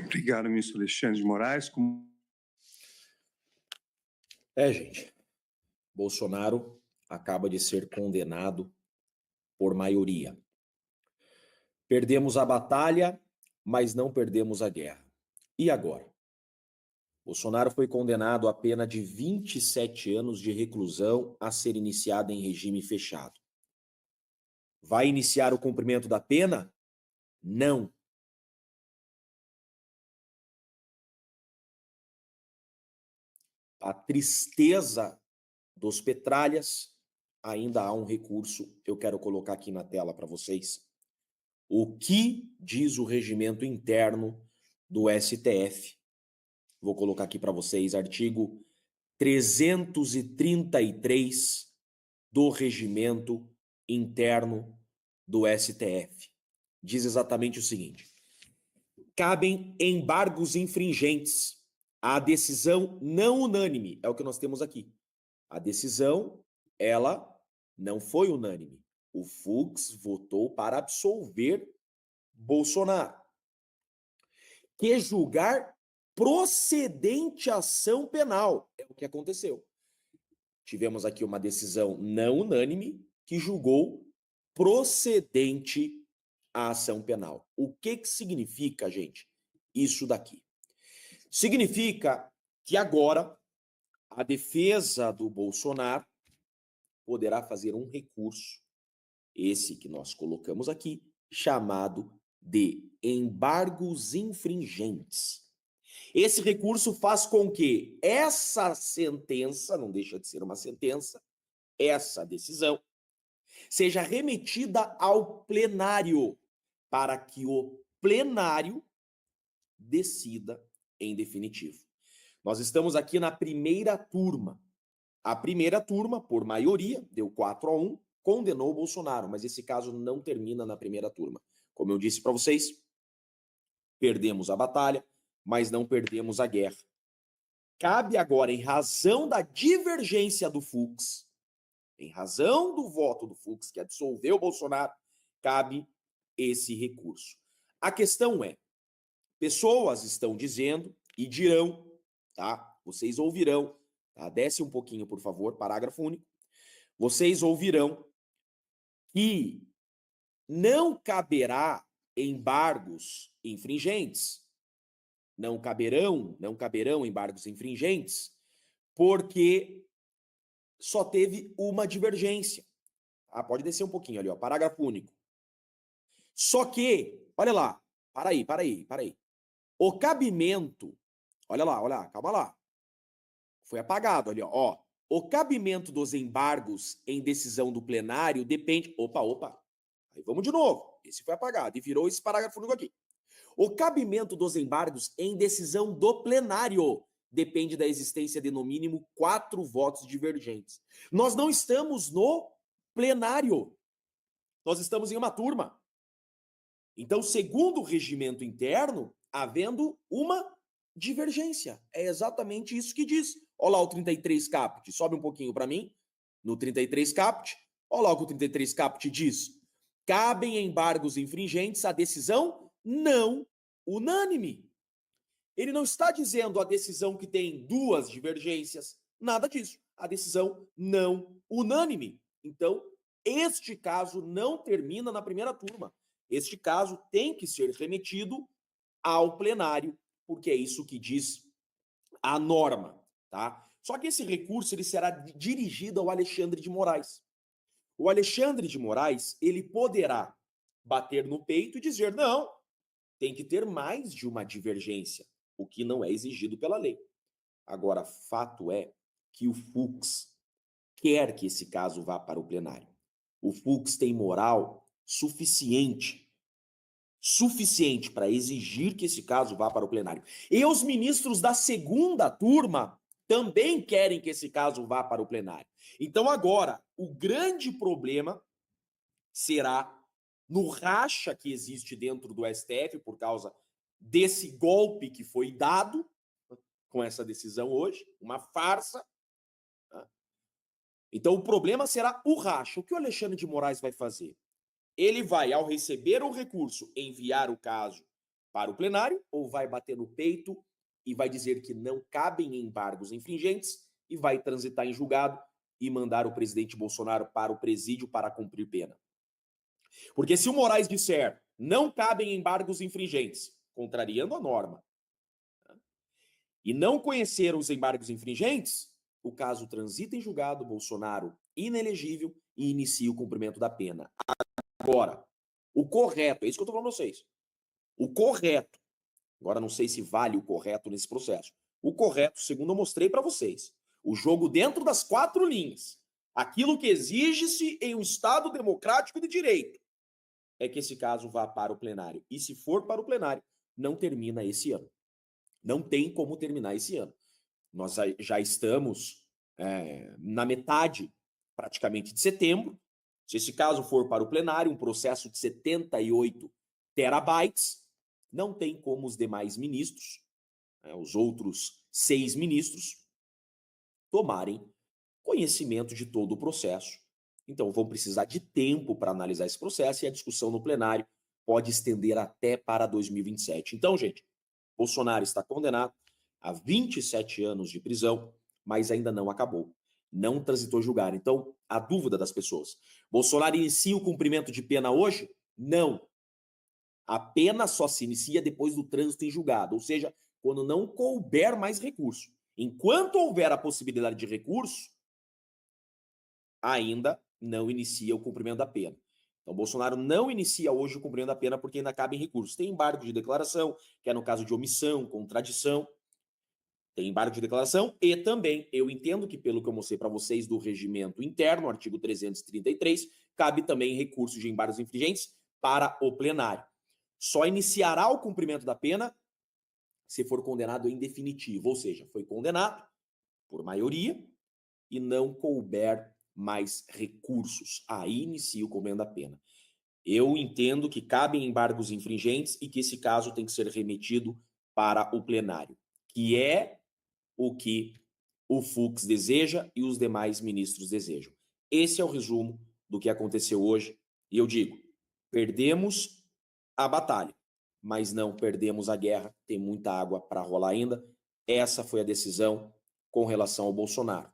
Obrigado, ministro Alexandre de Moraes. Gente, Bolsonaro acaba de ser condenado por maioria. Perdemos a batalha, mas não perdemos a guerra. E agora? Bolsonaro foi condenado a pena de 27 anos de reclusão a ser iniciada em regime fechado. Vai iniciar o cumprimento da pena? Não. A tristeza dos petralhas, ainda há um recurso, eu quero colocar aqui na tela para vocês. O que diz o regimento interno do STF? Vou colocar aqui para vocês, artigo 333 do regimento interno do STF. Diz exatamente o seguinte: cabem embargos infringentes à decisão não unânime, é o que nós temos aqui. A decisão, ela não foi unânime. O Fux votou para absolver Bolsonaro. Que julgar procedente ação penal. É o que aconteceu. Tivemos aqui uma decisão não unânime que julgou procedente a ação penal. O que significa, gente, isso daqui? Significa que agora a defesa do Bolsonaro poderá fazer um recurso, esse que nós colocamos aqui, chamado de embargos infringentes. Esse recurso faz com que essa sentença, não deixa de ser uma sentença, essa decisão, seja remetida ao plenário, para que o plenário decida em definitivo. Nós estamos aqui na primeira turma. A primeira turma, por maioria, deu 4-1, condenou o Bolsonaro, mas esse caso não termina na primeira turma. Como eu disse para vocês, perdemos a batalha, mas não perdemos a guerra. Cabe agora, em razão da divergência do Fux, em razão do voto do Fux, que absolveu o Bolsonaro, cabe esse recurso. A questão é, pessoas estão dizendo e dirão, tá? Vocês ouvirão, tá? Desce um pouquinho, por favor, parágrafo único. Vocês ouvirão que não caberá embargos infringentes. Não caberão embargos infringentes, porque só teve uma divergência. Pode descer um pouquinho ali, ó, parágrafo único. Só que, olha lá, para aí. O cabimento, olha lá, calma lá. Foi apagado ali, ó. O cabimento dos embargos em decisão do plenário depende... Opa. Aí vamos de novo. Esse foi apagado e virou esse parágrafo único aqui. O cabimento dos embargos em decisão do plenário depende da existência de, no mínimo, 4 votos divergentes. Nós não estamos no plenário. Nós estamos em uma turma. Então, segundo o regimento interno, havendo uma divergência. É exatamente isso que diz. Olha lá o 33 caput. Sobe um pouquinho para mim. No 33 caput. Olha lá o que o 33 caput diz. Cabem embargos infringentes à decisão não unânime. Ele não está dizendo a decisão que tem 2 divergências, nada disso. A decisão não unânime. Então, este caso não termina na primeira turma. Este caso tem que ser remetido ao plenário, porque é isso que diz a norma, tá? Só que esse recurso ele será dirigido ao Alexandre de Moraes. O Alexandre de Moraes, ele poderá bater no peito e dizer, não, tem que ter mais de uma divergência, o que não é exigido pela lei. Agora, fato é que o Fux quer que esse caso vá para o plenário. O Fux tem moral suficiente para exigir que esse caso vá para o plenário. E os ministros da segunda turma também querem que esse caso vá para o plenário. Então agora, o grande problema será no racha que existe dentro do STF por causa desse golpe que foi dado com essa decisão hoje, uma farsa. Tá? Então o problema será o racha. O que o Alexandre de Moraes vai fazer? Ele vai, ao receber o recurso, enviar o caso para o plenário ou vai bater no peito e vai dizer que não cabem embargos infringentes e vai transitar em julgado e mandar o presidente Bolsonaro para o presídio para cumprir pena? Porque se o Moraes disser não cabem embargos infringentes, contrariando a norma, e não conhecer os embargos infringentes, o caso transita em julgado, Bolsonaro inelegível e inicia o cumprimento da pena. Agora, o correto, é isso que eu estou falando para vocês. O correto, agora não sei se vale o correto nesse processo. O correto, segundo eu mostrei para vocês, o jogo dentro das 4 linhas, aquilo que exige-se em um Estado democrático de direito, é que esse caso vá para o plenário. E se for para o plenário, não termina esse ano. Não tem como terminar esse ano. Nós já estamos na metade, praticamente, de setembro. Se esse caso for para o plenário, um processo de 78 terabytes, não tem como os demais ministros, os outros 6 ministros, tomarem conhecimento de todo o processo. Então, vão precisar de tempo para analisar esse processo e a discussão no plenário pode estender até para 2027. Então, gente, Bolsonaro está condenado a 27 anos de prisão, mas ainda não acabou. Não transitou julgar. Então, a dúvida das pessoas: Bolsonaro inicia o cumprimento de pena hoje? Não. A pena só se inicia depois do trânsito em julgado, ou seja, quando não couber mais recurso. Enquanto houver a possibilidade de recurso, ainda não inicia o cumprimento da pena. Então, Bolsonaro não inicia hoje o cumprimento da pena porque ainda cabe em recursos. Tem embargo de declaração, que é no caso de omissão, contradição. Tem embargo de declaração e também, eu entendo que, pelo que eu mostrei para vocês do regimento interno, artigo 333, cabe também recurso de embargos infringentes para o plenário. Só iniciará o cumprimento da pena se for condenado em definitivo, ou seja, foi condenado por maioria e não couber mais recursos. Aí inicia o cumprimento da pena. Eu entendo que cabem embargos infringentes e que esse caso tem que ser remetido para o plenário, que é o que o Fux deseja e os demais ministros desejam. Esse é o resumo do que aconteceu hoje. E eu digo, perdemos a batalha, mas não perdemos a guerra. Tem muita água para rolar ainda. Essa foi a decisão com relação ao Bolsonaro.